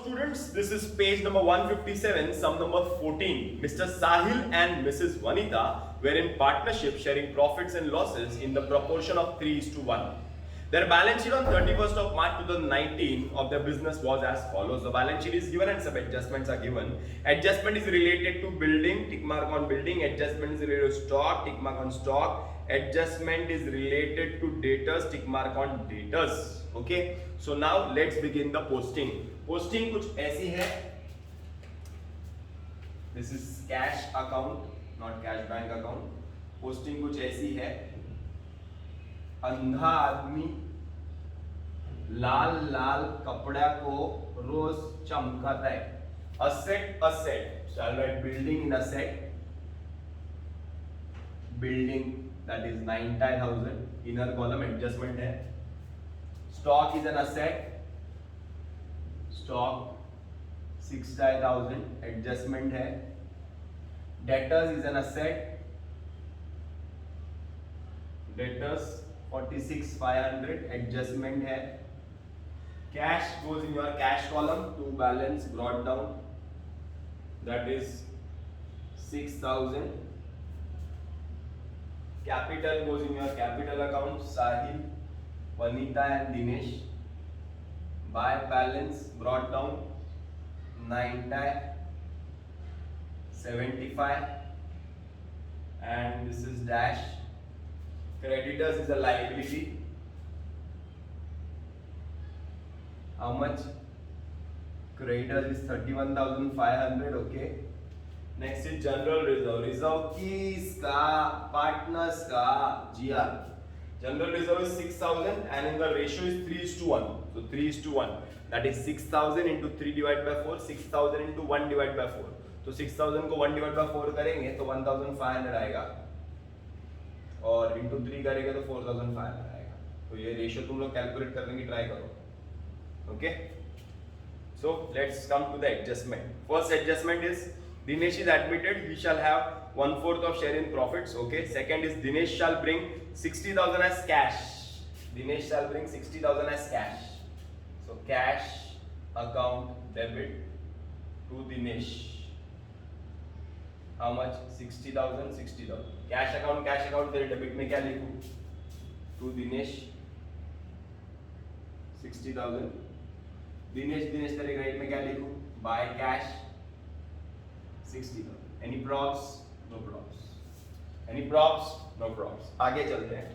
students, this is page number 157, sum number 14. Mr. Sahil and Mrs. Vanita were in partnership sharing profits and losses in the proportion of 3:1. Their balance sheet on 31st of March 2019 of their business was as follows. The balance sheet is given and some adjustments are given. Adjustment is related to building, tick mark on building. Adjustment is related to stock, tick mark on stock. Adjustment is related to debtors, tick mark on debtors. Okay, so now let's begin the posting. Posting कुछ ऐसी है. This is cash account, not cash bank account. Posting कुछ ऐसी है. अंधा आदमी लाल लाल कपड़ा को रोज चमकाता है. Asset asset, shall write building in asset. Building, that is 90,000. Inner column adjustment है. Stock is an asset. Stock 60,000 adjustment है. Debtors is an asset. Debtors 46,500 adjustment है. Cash goes in your cash column to balance brought down, that is 6,000. Capital goes in your capital account. Sahil, Vanita and Dinesh. By balance brought down 90, 75 and this is dash. Creditors is a liability. How much? Creditors is 31,500. Okay. Next is general reserve. Reserve किसका? Partners का. GR. General reserve is 6,000 and in the ratio is 3:1. So 3:1. That is 6,000 into 3 divided by 4. 6,000 into 1 divided by 4. तो 6,000 को 1 divided by 4 करेंगे तो 1,500 आएगा और into 3 करेंगे तो 4,500 आएगा. तो ये रेशियो तुम लोग कैलकुलेट करने की ट्राई करो. Okay. So let's come to the adjustment. First adjustment is Dinesh is admitted. He shall have 1/4 of share in profits. Okay. Second is Dinesh shall bring 60,000 as cash. Dinesh shall bring 60,000 as cash. So cash account debit to Dinesh. How much? 60,000. 60,000. Cash account तेरे debit में क्या लिखूं? To Dinesh 60,000. Dinesh तेरे credit में क्या लिखूं? Buy cash 60,000. Any props? No props. Any props? No props. आगे चलते हैं.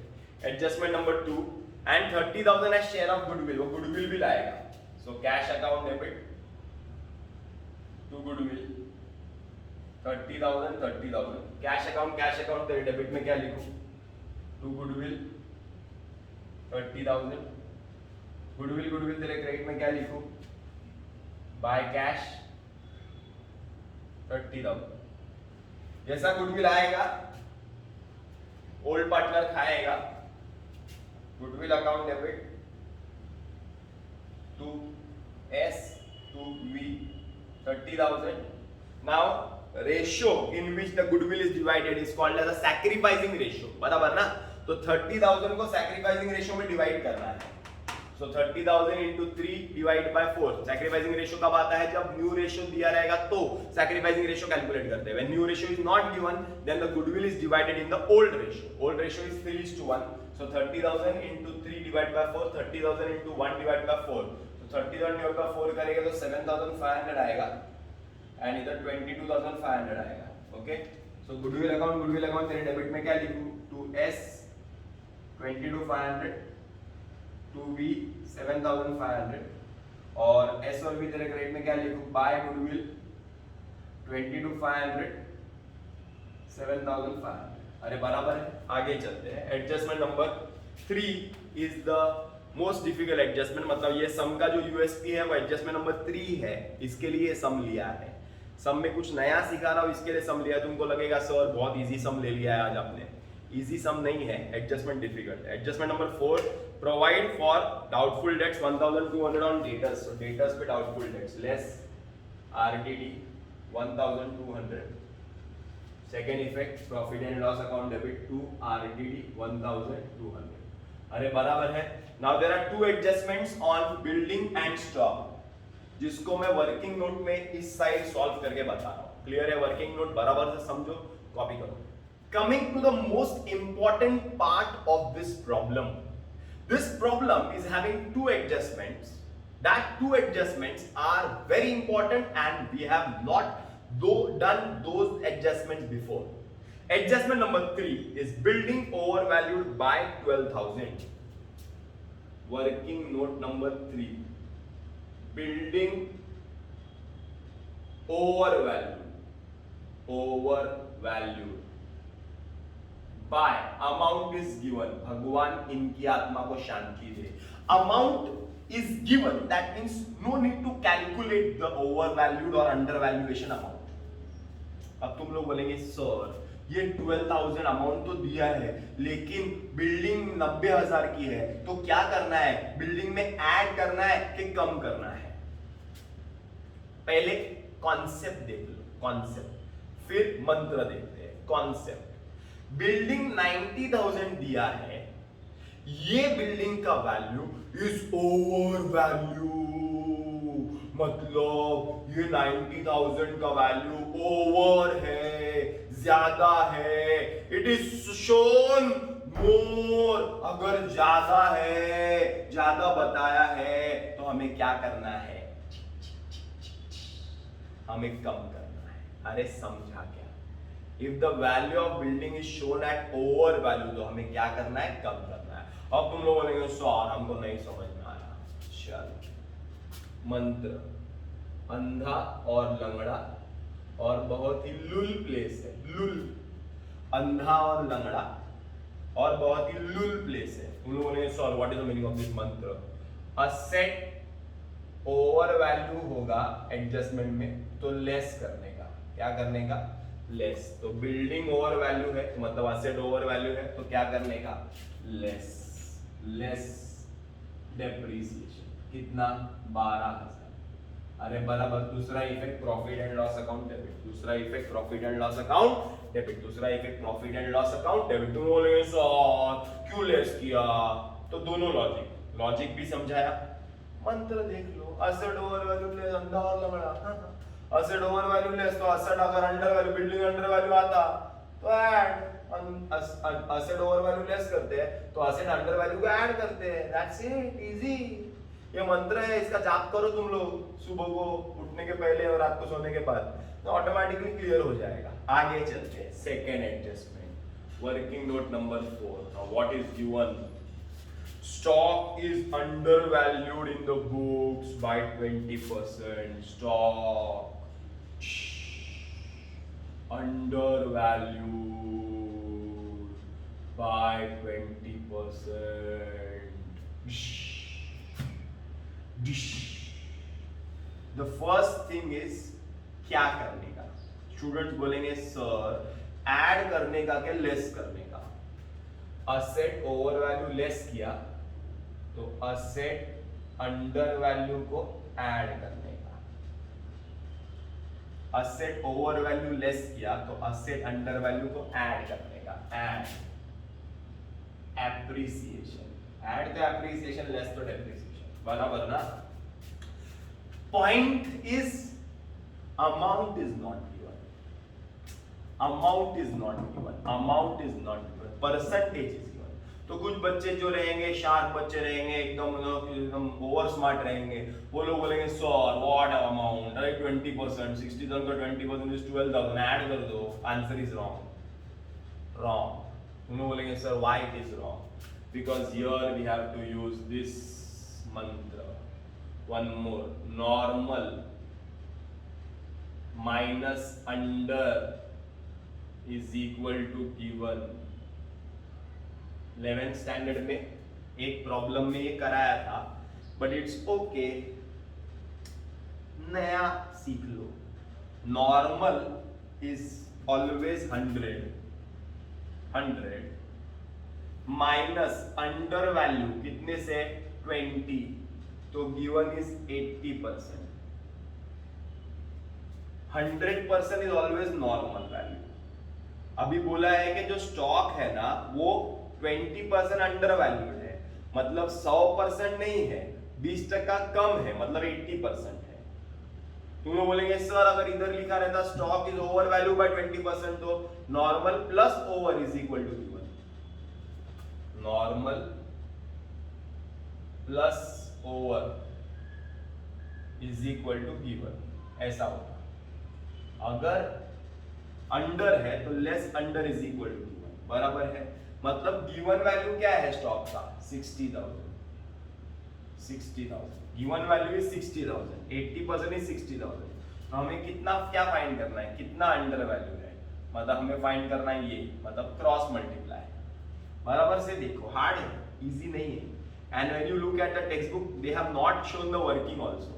Adjustment number 2 and 30,000 as share of goodwill. वो goodwill भी लाएगा. So cash account debit to goodwill 30,000. 30,000. Cash account तेरे डेबिट में क्या लिखूं? To goodwill 30,000. Goodwill तेरे क्रेडिट में क्या लिखूं? Buy cash 30,000. जैसा गुडविल आएगा ओल्ड पार्टनर खाएगा. Goodwill account debit to S to V 30,000. Now ratio in which the goodwill is divided is called as a sacrificing ratio. बराबर ना? तो 30,000 को sacrificing ratio में डिवाइड करना है. So 30,000 into 3 divided by 4. Sacrificing ratio कब आता है? जब new ratio दिया रहेगा तो sacrificing ratio कैलकुलेट करते हैं. When new ratio is not given, then the goodwill is divided in the old ratio. Old ratio is 3:1. So 30,000 into 3 divided by 4. 30,000 into 1 divided by 4. So 30,000 divided by 4 करेंगे तो 7,500 आएगा and इधर 22,500 आएगा. Okay. So goodwill account तेरे debit में क्या लिखूं? To S 22,500. To V 7,500 और S और V तेरे क्रेडिट में क्या लिखूं? Buy goodwill 22,500 7,500. अरे बराबर है. आगे चलते हैं. Adjustment number 3 is the most difficult adjustment. मतलब ये सम का जो यूएसपी है वो एडजस्टमेंट नंबर 3 है. इसके लिए सम लिया है. सम में कुछ नया सिखा रहा हूँ, इसके लिए सम लिया. तुमको लगेगा सर बहुत इजी सम ले लिया है आज आपने. इजी सम नहीं है, adjustment difficult. Adjustment number 4, provide for doubtful debts 1,200 on debtors. So debtors पे doubtful debts less RTD 1,200. Second effect, profit and loss account debit to RTD 1,200. अरे बराबर है. Now there are two adjustments on building and stock. जिसको मैं working note में इस side solve करके बता रहा हूं। क्लियर है? वर्किंग नोट बराबर से समझो, कॉपी करो। Coming to the most important part of this problem, this problem is having two adjustments. That two adjustments are very important and we have not done those adjustments before. Adjustment number 3 is building overvalued by 12,000. Working note number 3, building overvalued by amount is given. भगवान इनकी आत्मा को शांति दे। Amount is given, that means no need to calculate the overvalued or undervaluation amount. अब तुम लोग बोलेंगे sir ये 12,000 amount तो दिया है लेकिन बिल्डिंग 90,000 की है, तो क्या करना है? बिल्डिंग में ऐड करना है कि कम करना है? पहले कॉन्सेप्ट देख लो, कॉन्सेप्ट, फिर मंत्र देखते हैं। कॉन्सेप्ट, बिल्डिंग 90,000 दिया है, ये बिल्डिंग का वैल्यू इज ओवर वैल्यू, मतलब ये 90,000 का वैल्यू ओवर है, ज्यादा है। इट इज शोन मोर, अगर ज्यादा है, ज्यादा बताया है, तो हमें क्या करना है? हमें कम करना है। अरे समझा क्या? If the value of building is shown at over value, तो हमें क्या करना है? कम करना है। अब तुम लोग बोलेंगे सर हमको नहीं समझ में आया। चल, मंत्र, अंधा और लंगड़ा और बहुत ही लुल प्लेस है, लुल, अंधा और लंगड़ा और बहुत ही लुल प्लेस है। तुम लोग बोलेंगे sir what is the meaning of this मंत्र? अ सेट ओवर वैल्यू होगा एडजस्टमेंट में, तो लेस करने का, क्या करने का? लेस। तो बिल्डिंग ओवर वैल्यू है, मतलब असेट ओवर वैल्यू है, तो क्या करने का? लेस। लेस डेप्रिसिएशन, कितना? 12,000। अरे बराबर। दूसरा effect profit and loss account debit, दूसरा effect profit and loss account debit, दूसरा effect profit and loss account debit. तुम बोलेंगे सर क्यों लेस किया? तो दोनों लॉजिक भी समझाया, मंत्र देख लो। असेट ओवर वैल्यू लेस, अंधा और लंगड़ा। असेट ओवर वैल्यू लेस, तो असेट अगर under value, building under value आता तो add. Asset over value less करते हैं तो असेट अंडर वैल्यू को ऐड करते हैं। That's it, easy. ये मंत्र है, इसका जाप करो तुम लोग सुबह को उठने के पहले और रात को सोने के बाद, तो ऑटोमेटिकली क्लियर हो जाएगा। आगे चलते हैं। Second adjustment, working note number 4। What is given? Stock is undervalued in the books by 20%. Stock undervalued by 20%. The first thing is क्या करने का? स्टूडेंट्स बोलेंगे सर ऐड करने का क्या लेस करने का? असेट ओवर वैल्यू लेस किया तो असेट अंडर वैल्यू को ऐड करने का। असेट ओवर वैल्यू लेस किया तो असेट अंडर वैल्यू को ऐड करने का। ऐड, एप्रिसिएशन, ऐड तो एप्रिसिएशन, लेस तो डेप्रिसिएशन, बराबर ना? Point is amount is not given, amount is not given, amount is not given, percentage is given. तो कुछ बच्चे जो रहेंगे, शार्प बच्चे रहेंगे, एकदम ओवर स्मार्ट रहेंगे, वो लोग बोलेंगे सर व्हाट अमाउंट? अरे 20%, 60,000 का 20% इज 12,000, ऐड कर दो। Answer is wrong, wrong. उन्होंने बोलेंगे sir why it is wrong? Because here we have to use this mantra. One more, normal minus under is equal to given. 11th standard में एक problem में ये कराया था, बट इट्स ओके, नया सीख लो। Normal is always 100 minus under value कितने से? 20, तो given is 80%। 100% is always normal value. अभी बोला है कि जो स्टॉक है ना वो 20% अंडर वैल्यूड है, मतलब 100% नहीं है, 20% कम है, मतलब 80% है। तुम लोग बोलेंगे सर अगर इधर लिखा रहता stock is over value by 20% तो normal plus over is equal to given, normal plus over is equal to given, ऐसा होगा। अगर अंडर है तो less under is equal to given, बराबर है। मतलब गिवन वैल्यू क्या है स्टॉक का 60,000, 60,000 गिवन वैल्यू इज 60,000, 80% इज 60,000। तो हमें कितना क्या फाइंड करना है, कितना अंडर वैल्यू है, मतलब हमें फाइंड करना है ये, मतलब क्रॉस मल्टीप्लाई। बराबर से देखो, हार्ड है, इजी नहीं है। And when you look at the text book they have not shown the working also.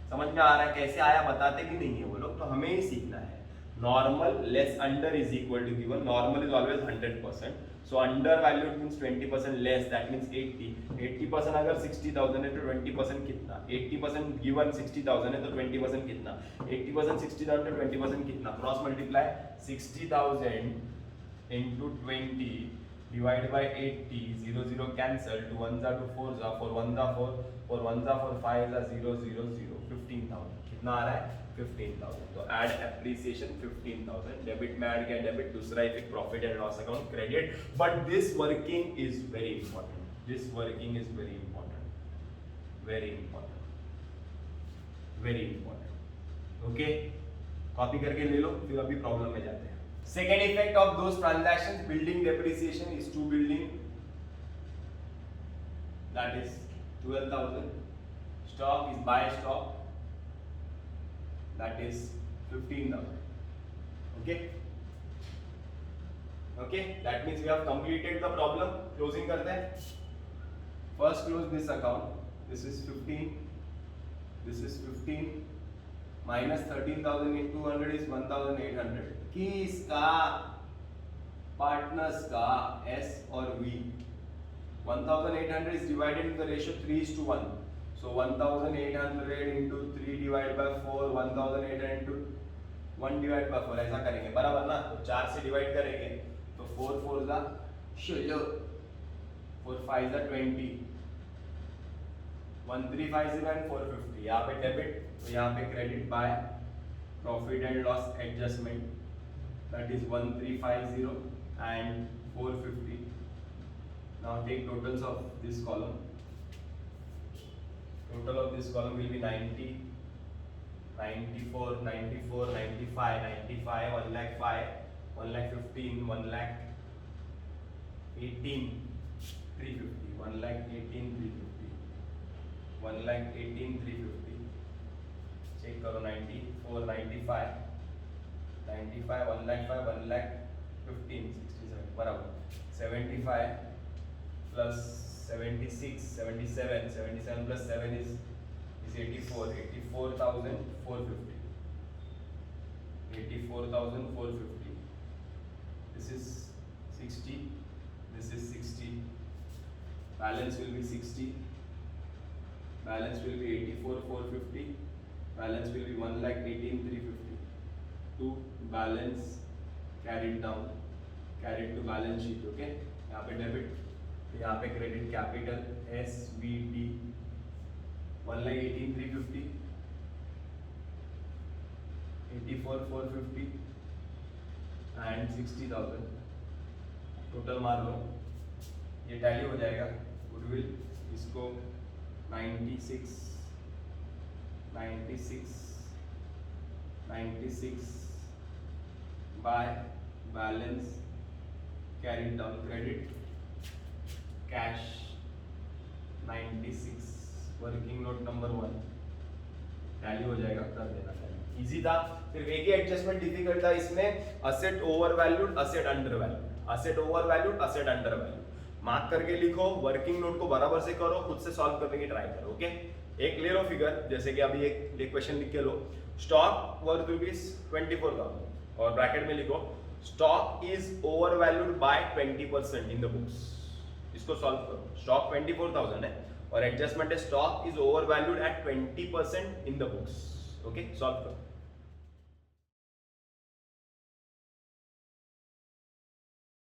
समझ में आ रहा है कैसे आया, बताते भी नहीं है वो लोग, तो हमें ही सीखना है। Normal less under is equal to given, normal is always 100%, so under valued means 20% less, that means 80, 80% अगर 60,000 है तो 20% कितना, 80% गिवन 60,000 है तो 20% कितना, 80% 60,000 तो 20% कितना, cross multiply 60,000 into 20 divided by 80, 0 0 cancel, 2 1s are 2 4s are 4 1s are 4, 4 1s are 4, 5s are 0 0 0, 15,000 कितना आ रहा है 15,000। तो ऐड एप्रिसिएशन 15,000, डेबिट में ऐड किया डेबिट, दूसरा effect profit and loss account credit. But this working is very important, this working is very important, very important, very important. Okay, copy करके ले लो, फिर अभी प्रॉब्लम में जाते हैं। Second effect of those transactions, building depreciation is to building, that is 12,000, stock is by stock, that is 15,000. okay okay that means we have completed the problem. Closing करते हैं। first close this account, this is 15, this is 15 minus 13,000 into 100 is 1,800। किसका, partners का, S और V। 1,800 is divided in the ratio 3:1, so 1,800 into 3 divided by 4, 1,800 into 1 divided by 4, ऐसा करेंगे बराबर ना। तो 4 से डिवाइड करेंगे तो 4 4 जा 16, 4 5 जा 20, 1350 and 450। यहाँ पे डेबिट तो यहाँ पे credit by profit and loss adjustment, that is 1350 and 450। now take totals of this column, total of this column will be 90, 94, 94, 95, 95, 1 lakh 5, 1 lakh 15, 1 lakh 18, 350, 1 lakh 18, 350, 1 lakh 18, 350। Check करो 94, 95, 95, 1 lakh 5, 1 lakh 15, 67 बराबर 75 plus 76, 77, 77 plus 7 is 84, 84,450, 84,450। this is 60, this is 60, balance will be 60, balance will be 84,450, balance will be 1,18,350 to balance carried down, carried to balance sheet। okay, यहाँ पे debit, यहाँ पे credit capital SVD 1,18,350, 84,450 and 60,000। Total मार लो, ये tally हो जाएगा। Goodwill इसको 96, 96, 96 by balance carried down credit cash 96, working note number 1 tally हो जाएगा, कर देना टैली। इजी था, सिर्फ एक ही एडजस्टमेंट डिफिकल्ट था इसमें, asset over valued, asset under valued, asset over valued, asset under valued. Mark करके लिखो, वर्किंग नोट को बराबर से करो, खुद से सॉल्व करने की ट्राई करो। ओके, एक ले लो फिगर, जैसे कि अभी एक क्वेश्चन लिख के लो, स्टॉक वर्थ रुपीज 24,000 और ब्रैकेट में लिखो stock is over valued bye 20% in the books. इसको सॉल्व करो, स्टॉक 24,000 है और एडजस्टमेंट है stock is over valued at 20% in the books. Okay, solve करो।